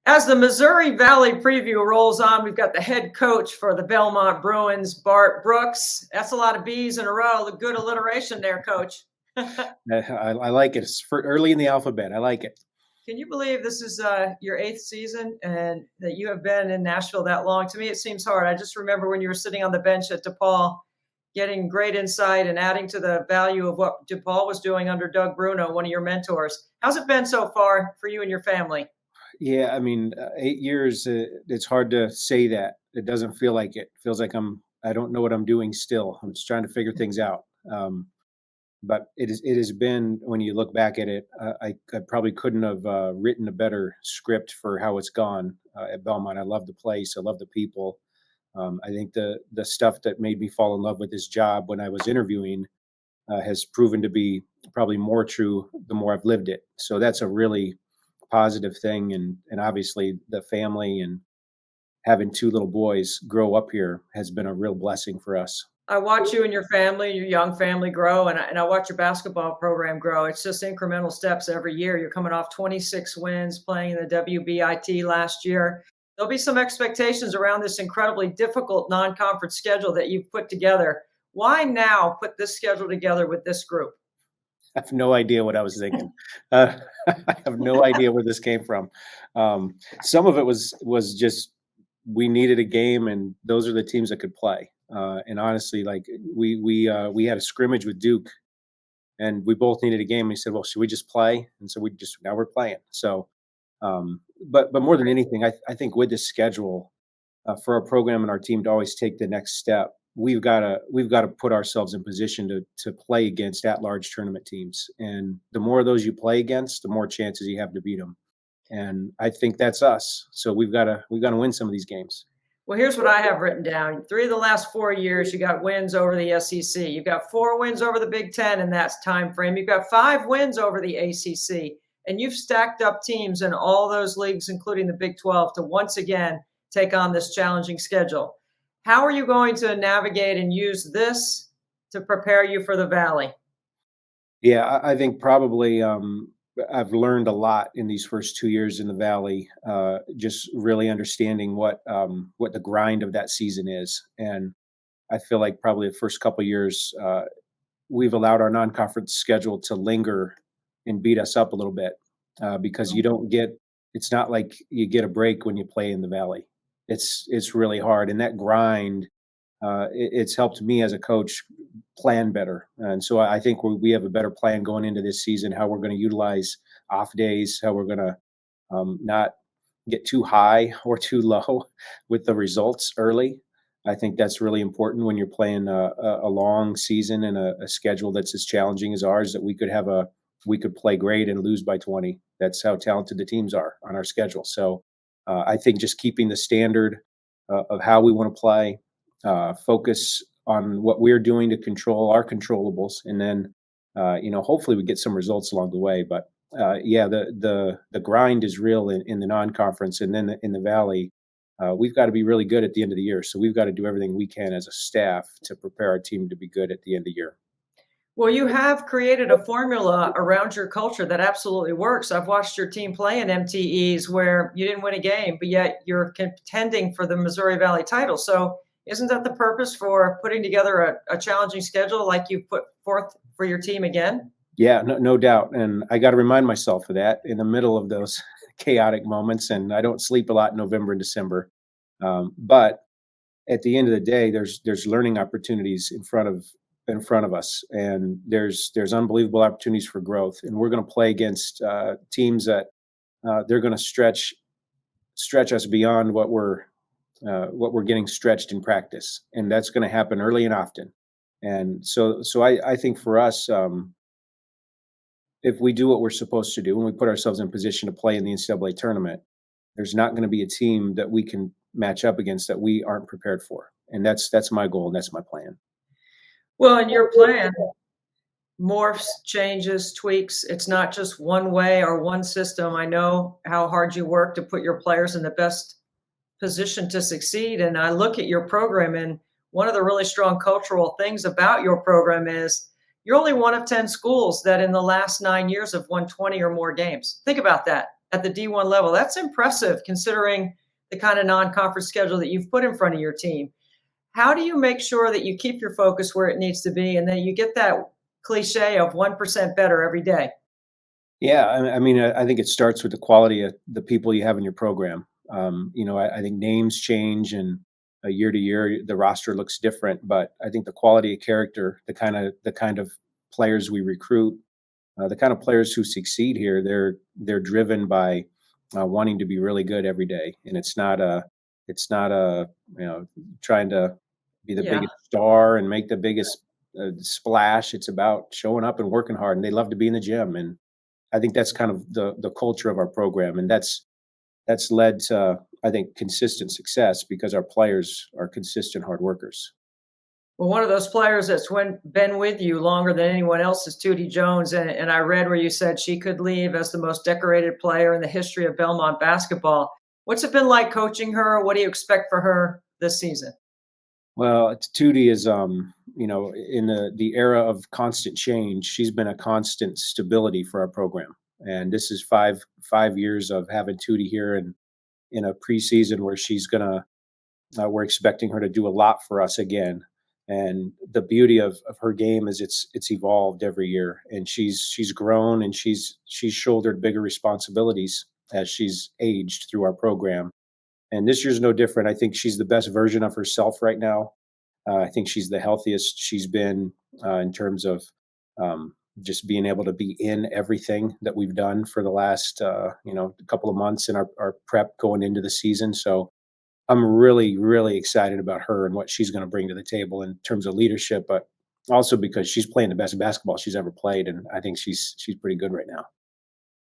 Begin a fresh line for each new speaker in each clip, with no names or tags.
As the Missouri Valley preview rolls on, we've got the head coach for the Belmont Bruins, Bart Brooks. That's a lot of B's in a row. Good alliteration there, coach.
I like it. It's for early in the alphabet. I like it.
Can you believe this is your 8th season and that you have been in Nashville that long? To me, it seems hard. I just remember when you were sitting on the bench at DePaul, getting great insight and adding to the value of what DePaul was doing under Doug Bruno, one of your mentors. How's it been so far for you and your family?
Yeah, I mean, 8 years. It's hard to say that. It doesn't feel like it. Feels like I don't know what I'm doing still. I'm just trying to figure things out. But it has been, when you look back at it, I probably couldn't have written a better script for how it's gone at Belmont. I love the place. I love the people. I think the stuff that made me fall in love with this job when I was interviewing has proven to be probably more true the more I've lived it. So that's a really positive thing, and obviously the family and having two little boys grow up here has been a real blessing for us.
I watch you and your family, your young family grow, and I watch your basketball program grow. It's just incremental steps every year. You're coming off 26 wins, playing in the WBIT last year. There'll be some expectations around this incredibly difficult non-conference schedule that you've put together. Why now put this schedule together with this group?
I have no idea what I was thinking. Uh, I have no idea where this came from. Some of it was just we needed a game, and those are the teams that could play. And honestly, like we had a scrimmage with Duke, and we both needed a game. We said, "Well, should we just play?" And so we just now we're playing. So, but more than anything, I think with this schedule, for our program and our team to always take the next step, we've got to put ourselves in position to play against at-large tournament teams. And the more of those you play against, the more chances you have to beat them. And I think that's us. So we've got to win some of these games.
Well, here's what I have written down. 3 of the last 4 years, you got wins over the SEC. You've got 4 wins over the Big Ten in that time frame. You've got 5 wins over the ACC. And you've stacked up teams in all those leagues, including the Big 12, to once again take on this challenging schedule. How are you going to navigate and use this to prepare you for the Valley?
Yeah, I think probably I've learned a lot in these first 2 years in the Valley, just really understanding what the grind of that season is. And I feel like probably the first couple years, we've allowed our non-conference schedule to linger and beat us up a little bit, because you don't get. It's not like you get a break when you play in the Valley. It's really hard, and that grind. It's helped me as a coach plan better, and so I think we have a better plan going into this season. How we're going to utilize off days, how we're going to not get too high or too low with the results early. I think that's really important when you're playing a long season and a schedule that's as challenging as ours. That we could play great and lose by 20. That's how talented the teams are on our schedule. So I think just keeping the standard of how we want to play, focus on what we're doing to control our controllables, and then hopefully we get some results along the way. But yeah, the grind is real in the non-conference, and then in the Valley, we've got to be really good at the end of the year. So we've got to do everything we can as a staff to prepare our team to be good at the end of the year.
Well, you have created a formula around your culture that absolutely works. I've watched your team play in MTEs where you didn't win a game, but yet you're contending for the Missouri Valley title. So isn't that the purpose for putting together a challenging schedule like you put forth for your team again?
Yeah, no doubt. And I got to remind myself of that in the middle of those chaotic moments. And I don't sleep a lot in November and December. But at the end of the day, there's learning opportunities in front of us, and there's unbelievable opportunities for growth. And we're going to play against teams that they're going to stretch us beyond what we're getting stretched in practice, and that's going to happen early and often. And so I think for us, if we do what we're supposed to do and we put ourselves in position to play in the NCAA tournament, there's not going to be a team that we can match up against that we aren't prepared for. And that's my goal, and that's my plan.
Well, in your plan, morphs, changes, tweaks. It's not just one way or one system. I know how hard you work to put your players in the best position to succeed. And I look at your program, and one of the really strong cultural things about your program is you're only one of 10 schools that in the last 9 years have won 20 or more games. Think about that. at the D1 level. That's impressive considering the kind of non-conference schedule that you've put in front of your team. How do you make sure that you keep your focus where it needs to be and then you get that cliche of 1% better every day?
Yeah, I mean, I think it starts with the quality of the people you have in your program. I think names change, and year to year the roster looks different, but I think the quality of character, the kind of players we recruit, the kind of players who succeed here, they're driven by wanting to be really good every day, and it's not a trying to be the
Yeah.
biggest star and make the biggest splash. It's about showing up and working hard, and they love to be in the gym. And I think that's kind of the culture of our program, and that's led to, I think, consistent success because our players are consistent hard workers.
Well, one of those players that's been with you longer than anyone else is Tuti Jones. And I read where you said she could leave as the most decorated player in the history of Belmont basketball. What's it been like coaching her? What do you expect for her this season?
Well, Tootie is, in the era of constant change, she's been a constant stability for our program, and this is five years of having Tootie here, and in a preseason where we're expecting her to do a lot for us again. And the beauty of her game is it's evolved every year, and she's grown, and she's shouldered bigger responsibilities as she's aged through our program. And this year's no different. I think she's the best version of herself right now. I think she's the healthiest she's been in terms of just being able to be in everything that we've done for the last couple of months in our prep going into the season. So I'm really, really excited about her and what she's going to bring to the table in terms of leadership, but also because she's playing the best basketball she's ever played, and I think she's pretty good right now.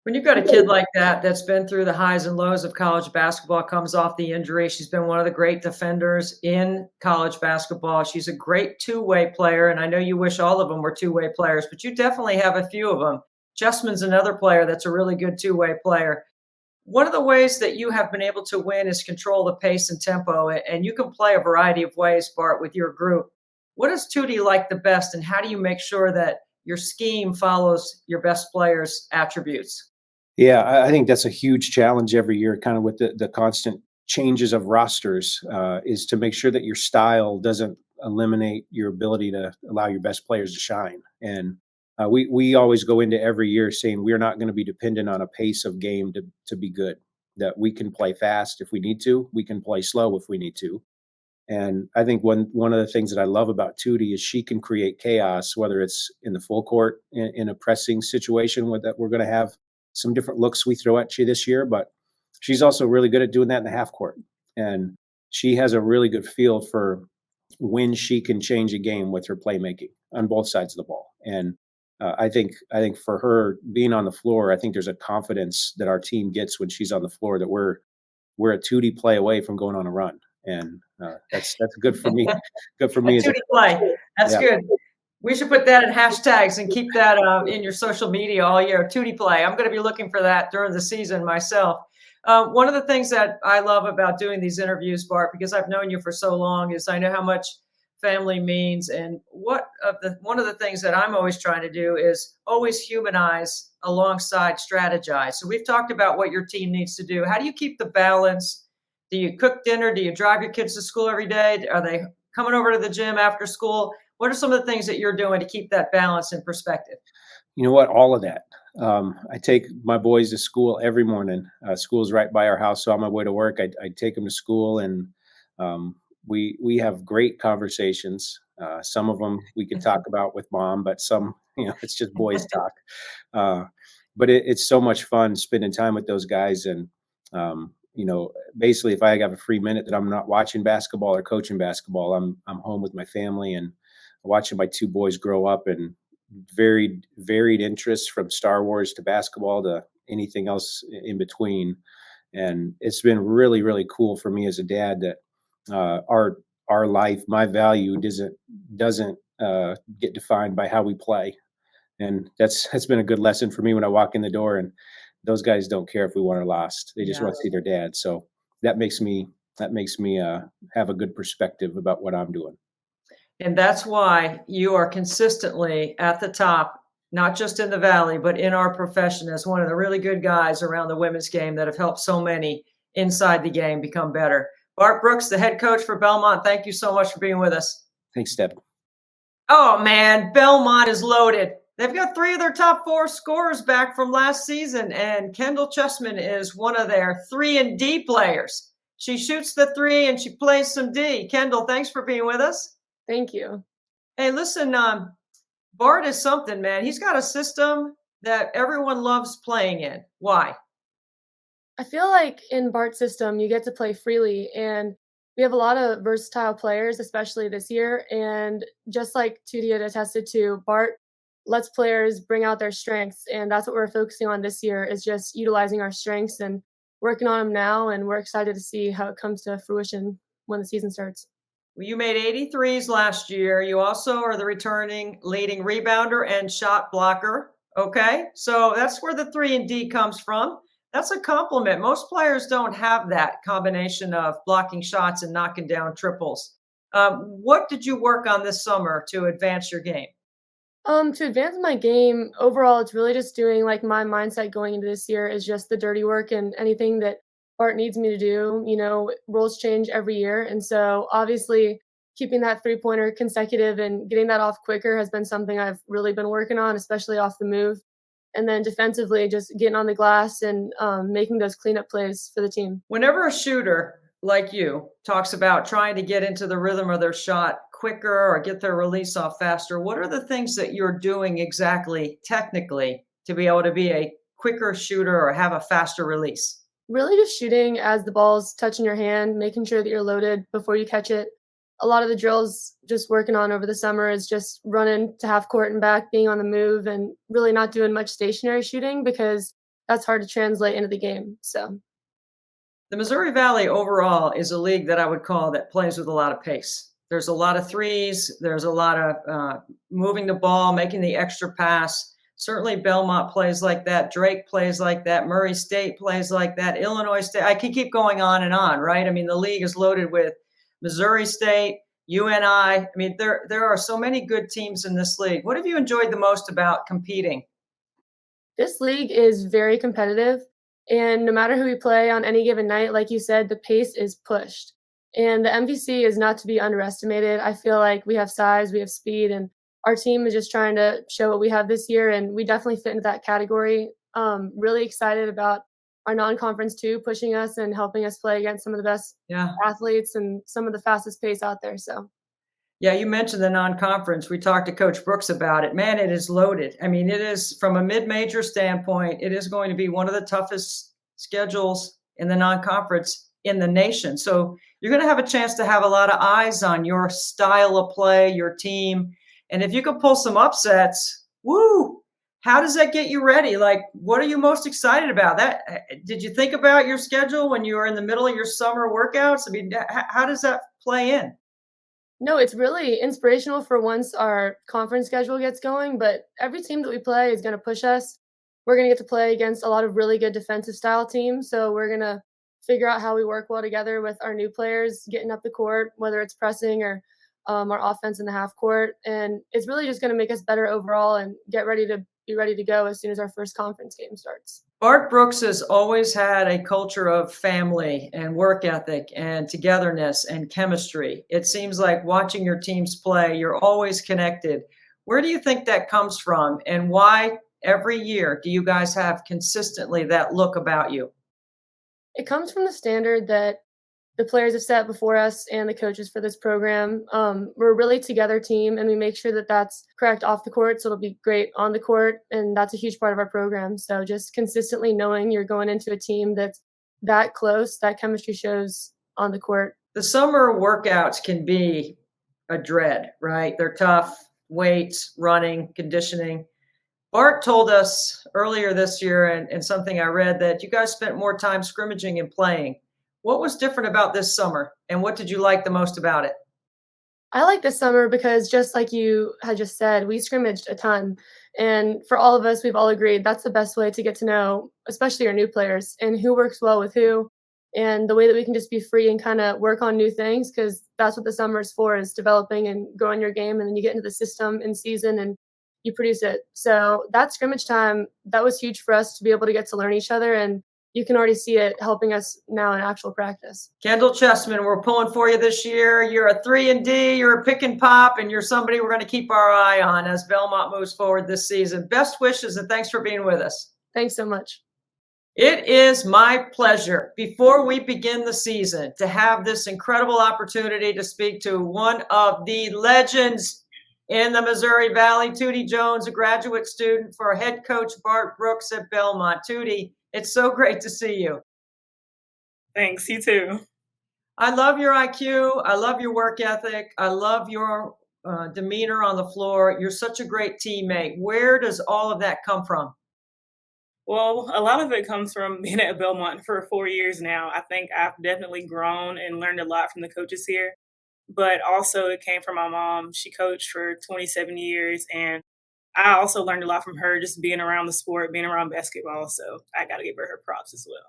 When you've got a kid like that that's been through the highs and lows of college basketball, comes off the injury, she's been one of the great defenders in college basketball. She's a great two-way player, and I know you wish all of them were two-way players, but you definitely have a few of them. Cheesman's another player that's a really good two-way player. One of the ways that you have been able to win is control the pace and tempo, and you can play a variety of ways, Bart, with your group. What does Tuti like the best, and how do you make sure that your scheme follows your best players' attributes?
Yeah, I think that's a huge challenge every year, kind of with the constant changes of rosters, is to make sure that your style doesn't eliminate your ability to allow your best players to shine. And we always go into every year saying we're not going to be dependent on a pace of game to be good. That we can play fast if we need to, we can play slow if we need to. And I think one of the things that I love about Tootie is she can create chaos, whether it's in the full court in a pressing situation with that we're going to have some different looks we throw at you this year, but she's also really good at doing that in the half court. And she has a really good feel for when she can change a game with her playmaking on both sides of the ball. And I think for her being on the floor, I think there's a confidence that our team gets when she's on the floor that we're a Tootie play away from going on a run. And that's good for me. Good for
A
me as a
Tuti play. That's
yeah.
good. We should put that in hashtags and keep that in your social media all year. Tuti play. I'm going to be looking for that during the season myself. One of the things that I love about doing these interviews, Bart, because I've known you for so long, is I know how much family means. And one of the things that I'm always trying to do is always humanize alongside strategize. So we've talked about what your team needs to do. How do you keep the balance? Do you cook dinner? Do you drive your kids to school every day? Are they coming over to the gym after school? What are some of the things that you're doing to keep that balance in perspective?
You know what? All of that. I take my boys to school every morning. School's right by our house, so on my way to work, I take them to school, and we have great conversations. Some of them we could talk about with mom, but some, it's just boys talk. Uh, but it's so much fun spending time with those guys, and basically, if I have a free minute that I'm not watching basketball or coaching basketball, I'm home with my family and watching my two boys grow up and varied interests from Star Wars to basketball to anything else in between. And it's been really, really cool for me as a dad that our life, my value doesn't get defined by how we play. And that's been a good lesson for me when I walk in the door, and those guys don't care if we won or lost. They just want to
Yes.
see their dad. So that makes me have a good perspective about what I'm doing.
And that's why you are consistently at the top not just in the Valley, but in our profession as one of the really good guys around the women's game that have helped so many inside the game become better. Bart Brooks, the head coach for Belmont, thank you so much for being with us.
Thanks, Deb.
Oh man, Belmont is loaded. They've got three of their top four scorers back from last season, and Kendal Cheesman is one of their 3-and-D players. She shoots the three and she plays some D. Kendal, thanks for being with us.
Thank you.
Hey, listen, Bart is something, man. He's got a system that everyone loves playing in. Why?
I feel like in Bart's system, you get to play freely, and we have a lot of versatile players, especially this year. And just like Tuti had attested to, Bart lets players bring out their strengths, and that's what we're focusing on this year is just utilizing our strengths and working on them now. And we're excited to see how it comes to fruition when the season starts.
Well, you made 83s last year. You also are the returning leading rebounder and shot blocker. Okay. So that's where the 3-and-D comes from. That's a compliment. Most players don't have that combination of blocking shots and knocking down triples. What did you work on this summer to advance your game?
To advance my game overall, it's really just doing like my mindset going into this year is just the dirty work and anything that Bart needs me to do. You know, roles change every year. And so obviously keeping that 3-pointer consecutive and getting that off quicker has been something I've really been working on, especially off the move. And then defensively, just getting on the glass and making those cleanup plays for the team.
Whenever a shooter like you talks about trying to get into the rhythm of their shot quicker or get their release off faster, what are the things that you're doing exactly technically to be able to be a quicker shooter or have a faster release?
Really just shooting as the ball's touching your hand, making sure that you're loaded before you catch it. A lot of the drills just working on over the summer is just running to half court and back, being on the move, and really not doing much stationary shooting because that's hard to translate into the game. So
The Missouri Valley overall is a league that I would call that plays with a lot of pace. There's a lot of threes. There's a lot of moving the ball, making the extra pass. Certainly Belmont plays like that. Drake plays like that. Murray State plays like that. Illinois State. I can keep going on, right? I mean, the league is loaded with Missouri State, UNI. I mean, there are so many good teams in this league. What have you enjoyed the most about competing?
this league is very competitive. And no matter who we play on any given night, like you said, the pace is pushed. And the MVC is not to be underestimated. I feel like we have size, we have speed, and our team is just trying to show what we have this year. And we definitely fit into that category. Really excited about our non-conference too, pushing us and helping us play against some of the best
Yeah.
athletes and some of the fastest pace out there. So
Yeah, you mentioned the non-conference. We talked to Coach Brooks about it. Man, it is loaded. I mean, it is from a mid-major standpoint, it is going to be one of the toughest schedules in the non-conference in the nation. So you're going to have a chance to have a lot of eyes on your style of play, your team. And if you can pull some upsets, woo, how does that get you ready? Like, what are you most excited about? That did you think about your schedule when you were in the middle of your summer workouts? I mean, how does that play in?
no, it's really inspirational for once our conference schedule gets going, but every team that we play is going to push us. We're going to get to play against a lot of really good defensive style teams. So we're going to figure out how we work well together with our new players getting up the court, whether it's pressing or our offense in the half court. And it's really just going to make us better overall and be ready to go as soon as our first conference game starts.
Bart Brooks has always had a culture of family and work ethic and togetherness and chemistry. It seems like watching your teams play, you're always connected. Where do you think that comes from, and why every year do you guys have consistently that look about you?
It comes from the standard that the players have set before us and the coaches for this program. We're a really together team, and we make sure that that's correct off the court, so it'll be great on the court, and that's a huge part of our program. So just consistently knowing you're going into a team that's that close, that chemistry shows on the court.
The summer workouts can be a dread, right? They're tough, weights, running, conditioning. Bart told us earlier this year, and something I read, that you guys spent more time scrimmaging and playing. What was different about this summer, and what did you like the most about it?
I like this summer because just like you had just said, we scrimmaged a ton. And for all of us, we've all agreed that's the best way to get to know, especially our new players, and who works well with who, and the way that we can just be free and kind of work on new things, because that's what the summer is for, is developing and growing your game. And then you get into the system in season and you produce it. So that scrimmage time, that was huge for us to be able to get to learn each other, and you can already see it helping us now in actual practice.
Kendal Cheesman, we're pulling for you this year. You're a 3-and-D, you're a pick and pop, and you're somebody we're going to keep our eye on as Belmont moves forward this season. Best wishes, and thanks for being with us.
Thanks so much.
It is my pleasure, before we begin the season, to have this incredible opportunity to speak to one of the legends in the Missouri Valley, Tuti Jones, a graduate student for head coach Bart Brooks at Belmont. Tuti, it's so great to see you.
Thanks, you too.
I love your IQ. I love your work ethic. I love your demeanor on the floor. You're such a great teammate. Where does all of that come from?
Well, a lot of it comes from being at Belmont for 4 years now. I think I've definitely grown and learned a lot from the coaches here. But also it came from my mom. She coached for 27 years, and I also learned a lot from her just being around the sport, being around basketball. So I got to give her props as well.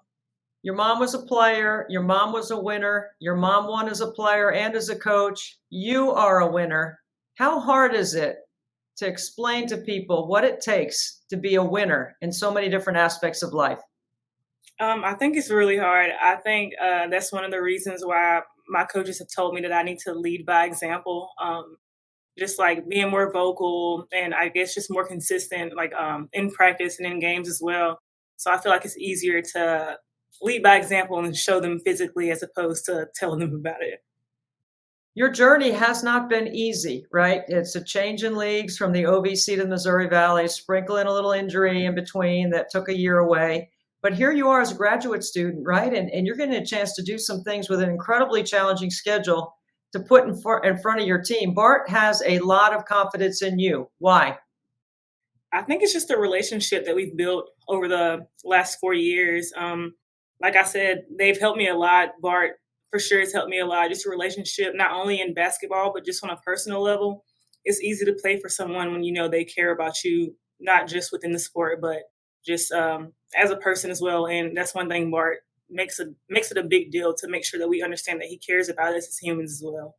Your mom was a player. Your mom was a winner. Your mom won as a player and as a coach. You are a winner. How hard is it to explain to people what it takes to be a winner in so many different aspects of life?
I think it's really hard. I think that's one of the reasons why my coaches have told me that I need to lead by example. Just like being more vocal and I guess just more consistent, like in practice and in games as well. So I feel like it's easier to lead by example and show them physically as opposed to telling them about it.
Your journey has not been easy, right? It's a change in leagues from the OVC to the Missouri Valley, sprinkle in a little injury in between that took a year away. But here you are as a graduate student, right? And you're getting a chance to do some things with an incredibly challenging schedule to put in front of your team. Bart has a lot of confidence in you. Why?
I think it's just the relationship that we've built over the last 4 years. Like I said, they've helped me a lot. Bart for sure has helped me a lot. Just a relationship, not only in basketball, but just on a personal level. It's easy to play for someone when you know they care about you, not just within the sport, but just as a person as well. And that's one thing Bart makes it a big deal to make sure that we understand that he cares about us as humans as well.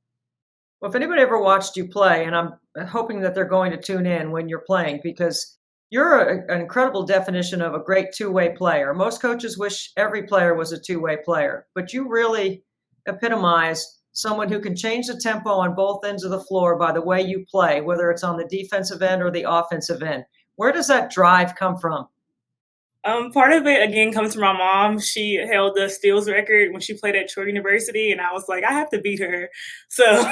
Well, if anybody ever watched you play, and I'm hoping that they're going to tune in when you're playing, because you're an incredible definition of a great two-way player. Most coaches wish every player was a two-way player, but you really epitomize someone who can change the tempo on both ends of the floor by the way you play, whether it's on the defensive end or the offensive end. Where does that drive come from?
Part of it, again, comes from my mom. She held the steals record when she played at Troy University, and I was like, I have to beat her. So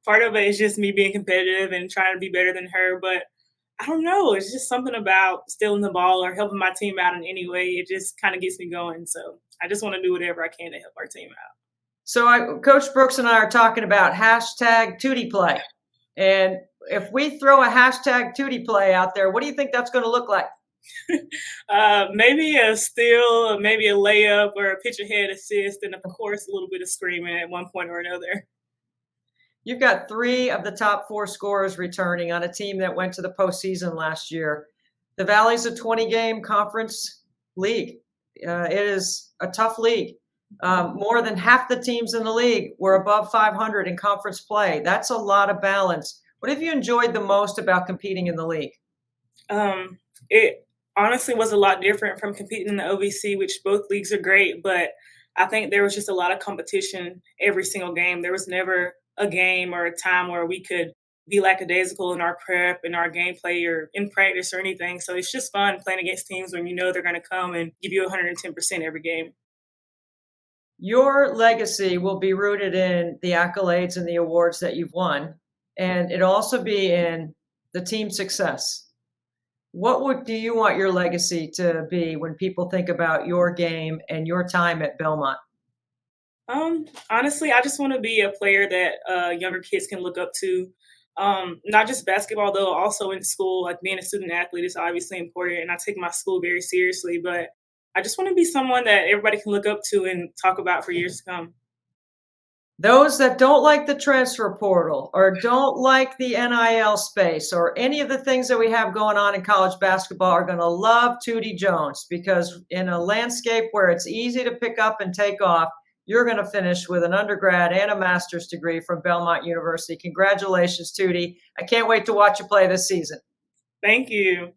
part of it is just me being competitive and trying to be better than her. But I don't know. It's just something about stealing the ball or helping my team out in any way. It just kind of gets me going. So I just want to do whatever I can to help our team out.
So Coach Brooks and I are talking about hashtag Tuti play. And if we throw a hashtag Tuti play out there, what do you think that's going to look like?
Maybe a steal, maybe a layup or a pitch ahead assist, and of course a little bit of screaming at one point or another.
You've got 3 of the top 4 scorers returning on a team that went to the postseason last year. The Valley's a 20-game conference league. It is a tough league. More than half the teams in the league were above 500 in conference play. That's a lot of balance. What have you enjoyed the most about competing in the league?
It honestly was a lot different from competing in the OVC, which both leagues are great, but I think there was just a lot of competition every single game. There was never a game or a time where we could be lackadaisical in our prep and our gameplay or in practice or anything. So it's just fun playing against teams when you know they're going to come and give you 110% every game.
Your legacy will be rooted in the accolades and the awards that you've won, and it'll also be in the team success. What do you want your legacy to be when people think about your game and your time at Belmont?
Honestly, I just want to be a player that younger kids can look up to. Not just basketball, though, also in school. Like being a student athlete is obviously important, and I take my school very seriously. But I just want to be someone that everybody can look up to and talk about for years to come.
Those that don't like the transfer portal or don't like the NIL space or any of the things that we have going on in college basketball are going to love Tuti Jones, because in a landscape where it's easy to pick up and take off, you're going to finish with an undergrad and a master's degree from Belmont University. Congratulations, Tuti. I can't wait to watch you play this season.
Thank you.